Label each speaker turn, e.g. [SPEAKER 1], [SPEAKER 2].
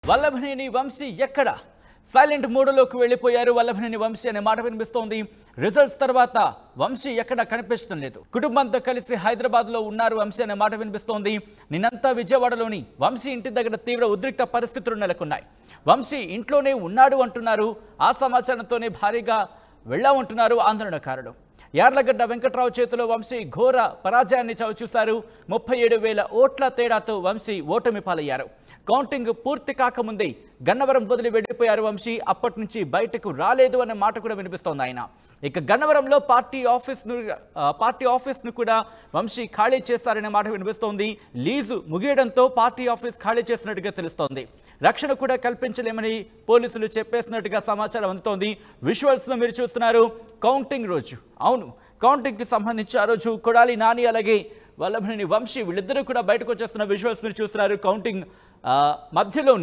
[SPEAKER 1] వల్లభనేని వంశీ ఎక్కడ సైలెంట్ మోడ్లోకి వెళ్ళిపోయారు. వల్లభనేని వంశీ అనే మాట వినిపిస్తోంది. రిజల్ట్స్ తర్వాత వంశీ ఎక్కడ కనిపించడం లేదు. కుటుంబంతో కలిసి హైదరాబాద్లో ఉన్నారు వంశీ అనే మాట వినిపిస్తోంది. నిన్నంతా విజయవాడలోని వంశీ ఇంటి దగ్గర తీవ్ర ఉద్రిక్త పరిస్థితులు నెలకొన్నాయి. వంశీ ఇంట్లోనే ఉన్నాడు అంటున్నారు. ఆ సమాచారంతోనే భారీగా వెళ్ళామంటున్నారు ఆందోళనకారులు. యార్లగడ్డ వెంకట్రావు చేతిలో వంశీ ఘోర పరాజయాన్ని చవిచూశారు. 37,000 ఓట్ల తేడాతో వంశీ ఓటమి పాలయ్యారు. కౌంటింగ్ పూర్తి కాకముందే గన్నవరం వదిలి వెళ్ళిపోయారు వంశీ. అప్పటి నుంచి బయటకు రాలేదు అనే మాట కూడా వినిపిస్తోంది ఆయన. ఇక గన్నవరంలో పార్టీ ఆఫీస్ను కూడా వంశీ ఖాళీ చేశారనే మాట వినిపిస్తోంది. లీజు ముగియడంతో పార్టీ ఆఫీస్ ఖాళీ చేసినట్టుగా తెలుస్తోంది. రక్షణ కూడా కల్పించలేమని పోలీసులు చెప్పేసినట్టుగా సమాచారం అందుతోంది. విజువల్స్లో మీరు చూస్తున్నారు కౌంటింగ్ రోజు. అవును, కౌంటింగ్కి సంబంధించి ఆ రోజు కొడాలి నాని అలాగే వల్లభనేని వంశీ వీళ్ళిద్దరూ కూడా బయటకు వచ్చేస్తున్న విజువల్స్ మీరు చూస్తున్నారు. కౌంటింగ్ మధ్యలోని